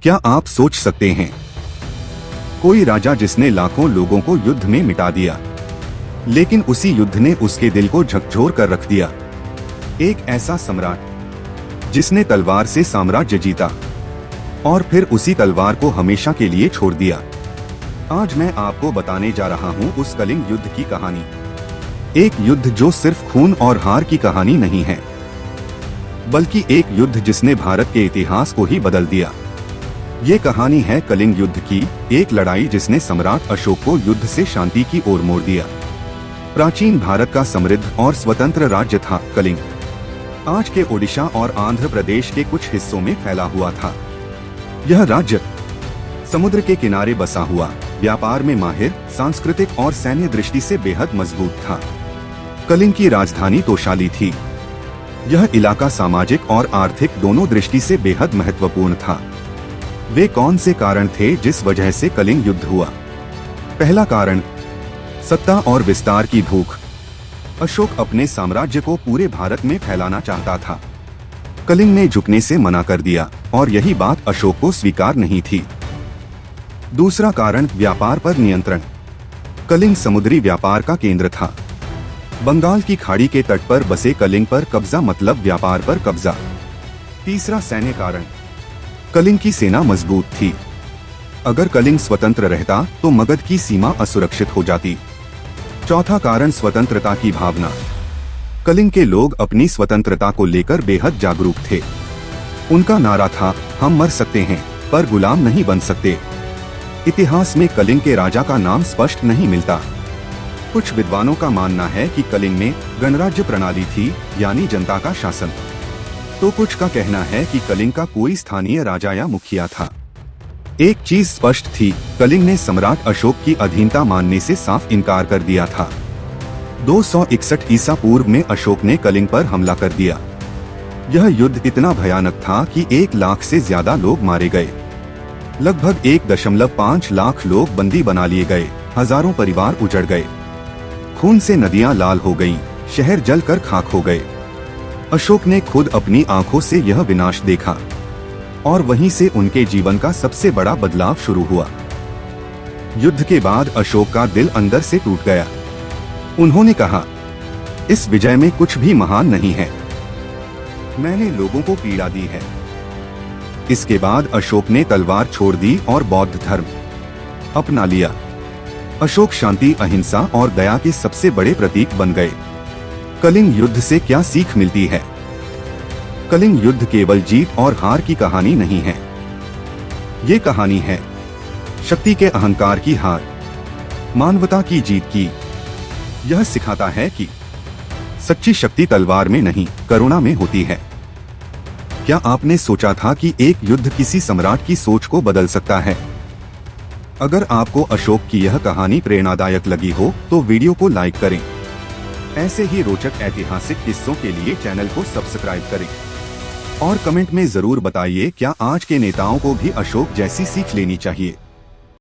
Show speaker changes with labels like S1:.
S1: क्या आप सोच सकते हैं, कोई राजा जिसने लाखों लोगों को युद्ध में मिटा दिया, लेकिन उसी युद्ध ने उसके दिल को झकझोर कर रख दिया। एक ऐसा सम्राट जिसने तलवार से साम्राज्य जीता और फिर उसी तलवार को हमेशा के लिए छोड़ दिया। आज मैं आपको बताने जा रहा हूँ उस कलिंग युद्ध की कहानी। एक युद्ध जो सिर्फ खून और हार की कहानी नहीं है, बल्कि एक युद्ध जिसने भारत के इतिहास को ही बदल दिया। ये कहानी है कलिंग युद्ध की, एक लड़ाई जिसने सम्राट अशोक को युद्ध से शांति की ओर मोड़ दिया। प्राचीन भारत का समृद्ध और स्वतंत्र राज्य था कलिंग। आज के ओडिशा और आंध्र प्रदेश के कुछ हिस्सों में फैला हुआ था। यह राज्य समुद्र के किनारे बसा हुआ, व्यापार में माहिर, सांस्कृतिक और सैन्य दृष्टि से बेहद मजबूत था। कलिंग की राजधानी तोशाली थी। यह इलाका सामाजिक और आर्थिक दोनों दृष्टि से बेहद महत्वपूर्ण था। वे कौन से कारण थे जिस वजह से कलिंग युद्ध हुआ? पहला कारण, सत्ता और विस्तार की भूख। अशोक अपने साम्राज्य को पूरे भारत में फैलाना चाहता था। कलिंग ने झुकने से मना कर दिया और यही बात अशोक को स्वीकार नहीं थी। दूसरा कारण, व्यापार पर नियंत्रण। कलिंग समुद्री व्यापार का केंद्र था। बंगाल की खाड़ी के तट पर बसे कलिंग पर कब्जा मतलब व्यापार पर कब्जा। तीसरा सैन्य कारण, कलिंग की सेना मजबूत थी। अगर कलिंग स्वतंत्र रहता तो मगध की सीमा असुरक्षित हो जाती। चौथा कारण, स्वतंत्रता की भावना। कलिंग के लोग अपनी स्वतंत्रता को लेकर बेहद जागरूक थे। उनका नारा था, हम मर सकते हैं पर गुलाम नहीं बन सकते। इतिहास में कलिंग के राजा का नाम स्पष्ट नहीं मिलता। कुछ विद्वानों का मानना है कि कलिंग में गणराज्य प्रणाली थी, यानी जनता का शासन। तो कुछ का कहना है कि कलिंग का कोई स्थानीय राजा या मुखिया था। एक चीज स्पष्ट थी, कलिंग ने सम्राट अशोक की अधीनता मानने से साफ इनकार कर दिया था। 261 ईसा पूर्व में अशोक ने कलिंग पर हमला कर दिया। यह युद्ध इतना भयानक था कि 1 लाख से ज्यादा लोग मारे गए। लगभग 1.5 लाख लोग बंदी बना लिए गए। हजारों परिवार उजड़ गए। खून से नदियां लाल हो गईं, शहर जलकर खाक हो गए। अशोक ने खुद अपनी आंखों से यह विनाश देखा और वहीं से उनके जीवन का सबसे बड़ा बदलाव शुरू हुआ। युद्ध के बाद अशोक का दिल अंदर से टूट गया। उन्होंने कहा, इस विजय में कुछ भी महान नहीं है। मैंने लोगों को पीड़ा दी है। इसके बाद अशोक ने तलवार छोड़ दी और बौद्ध धर्म अपना लिया। अशोक शांति, अहिंसा और दया के सबसे बड़े प्रतीक बन गए। कलिंग युद्ध से क्या सीख मिलती है? कलिंग युद्ध केवल जीत और हार की कहानी नहीं है। ये कहानी है शक्ति के अहंकार की हार, मानवता की जीत की। यह सिखाता है कि सच्ची शक्ति तलवार में नहीं, करुणा में होती है। क्या आपने सोचा था कि एक युद्ध किसी सम्राट की सोच को बदल सकता है? अगर आपको अशोक की यह कहानी प्रेरणादायक लगी हो तो वीडियो को लाइक करें। ऐसे ही रोचक ऐतिहासिक किस्सों के लिए चैनल को सब्सक्राइब करें और कमेंट में जरूर बताइए, क्या आज के नेताओं को भी अशोक जैसी सीख लेनी चाहिए।